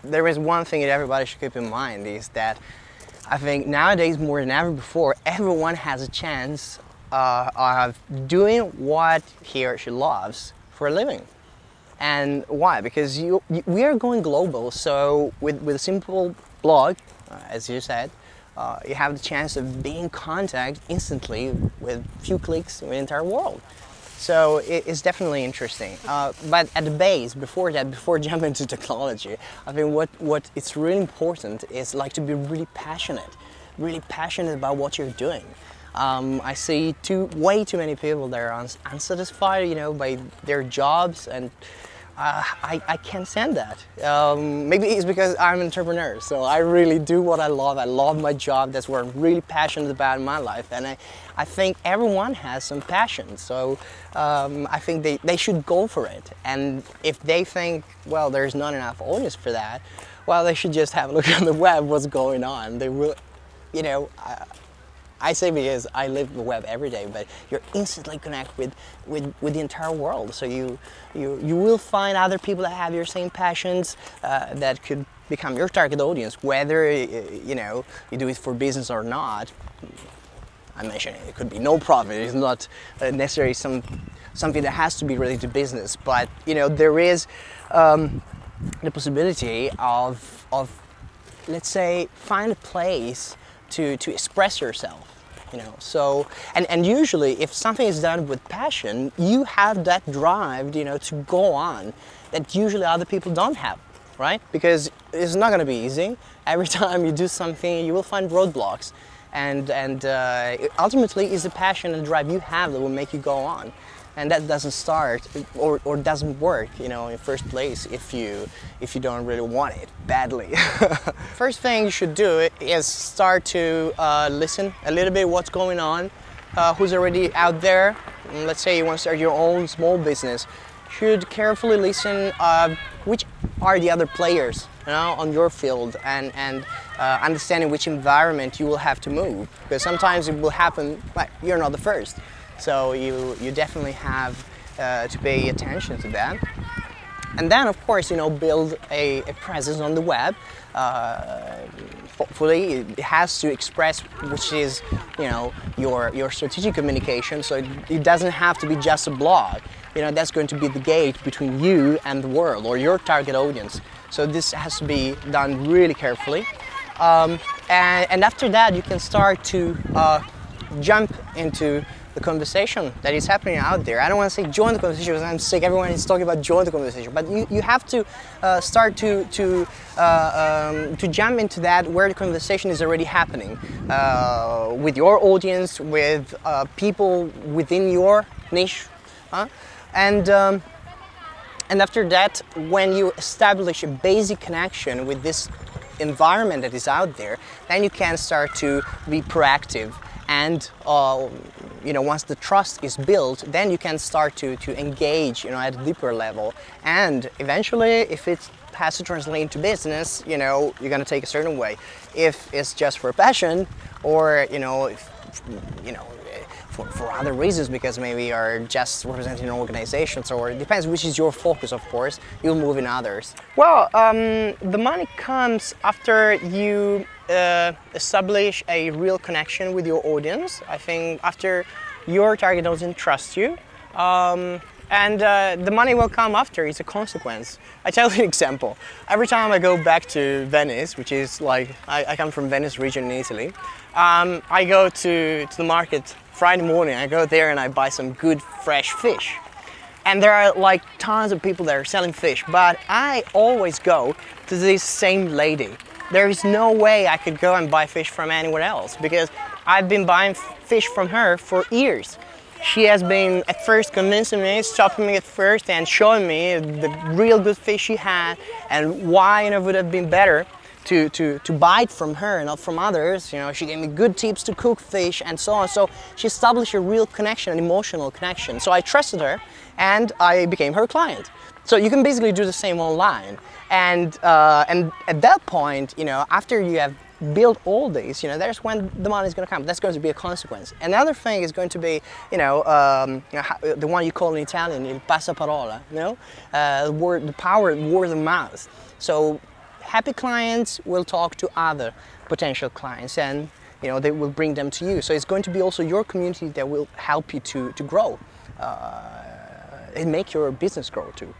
there is one thing that everybody should keep in mind is that I think nowadays more than ever before, everyone has a chance of doing what he or she loves for a living. And why? Because we are going global, so with a simple blog, as you said, you have the chance of being in contact instantly with a few clicks with the entire world. So it's definitely interesting. But at the base, before that, before jumping into technology, I think what it's really important is like to be really passionate about what you're doing. I see way too many people that are unsatisfied, you know, by their jobs, and I can't stand that. Maybe it's because I'm an entrepreneur, so I really do what I love. I love my job. That's what I'm really passionate about in my life, and I think everyone has some passion. So I think they should go for it. And if they think, well, there's not enough audience for that, well, they should just have a look on the web. What's going on? They will, you know. I say because I live the web every day, but you're instantly connected with the entire world. So you will find other people that have your same passions that could become your target audience, whether you know you do it for business or not. I mentioned it could be no profit. It's not necessarily something that has to be related to business, but you know there is the possibility of let's say find a place to express yourself, you know. So and usually if something is done with passion, you have that drive, you know, to go on that usually other people don't have, right? Because it's not going to be easy. Every time you do something, you will find roadblocks, and ultimately it's the passion and drive you have that will make you go on. And that doesn't start or doesn't work, you know, in first place if you don't really want it badly. First thing you should do is start to listen a little bit what's going on, who's already out there. Let's say you want to start your own small business. You should carefully listen which are the other players, you know, on your field, and understanding which environment you will have to move, because sometimes it will happen, but you're not the first. So you definitely have to pay attention to that. And then, of course, you know, build a presence on the web. Hopefully, it has to express which is, you know, your strategic communication. So it doesn't have to be just a blog. You know, that's going to be the gate between you and the world or your target audience. So this has to be done really carefully. And after that, you can start to jump into the conversation that is happening out there. I don't want to say join the conversation because I'm sick. Everyone is talking about join the conversation, but you have to start to jump into that where the conversation is already happening with your audience, with people within your niche, and after that, when you establish a basic connection with this environment that is out there, then you can start to be proactive. And you know, once the trust is built, then you can start to engage, you know, at a deeper level. And eventually, if it has to translate into business, you know, you're gonna take a certain way. If it's just for passion, or you know, for other reasons, because maybe you're just representing organizations, or it depends which is your focus, of course, you'll move in others. Well, the money comes after you establish a real connection with your audience. I think after your target audience trusts you, and the money will come after. It's a consequence. I tell you an example. Every time I go back to Venice, which is like, I come from Venice region in Italy, I go to the market Friday morning. I go there and I buy some good fresh fish. And there are like tons of people that are selling fish, but I always go to this same lady. There is no way I could go and buy fish from anyone else, because I've been buying fish from her for years. She has been at first convincing me, stopping me at first and showing me the real good fish she had and why, you know, it would have been better to buy it from her and not from others. You know, she gave me good tips to cook fish and so on. So she established a real connection, an emotional connection. So I trusted her and I became her client. So you can basically do the same online. And at that point, you know, after you have built all these, you know, there's when the money is going to come. That's going to be a consequence. Another thing is going to be, you know, the one you call in Italian, il passaparola, you know, the power of word of mouth. So happy clients will talk to other potential clients, and they will bring them to you. So it's going to be also your community that will help you to grow and make your business grow too.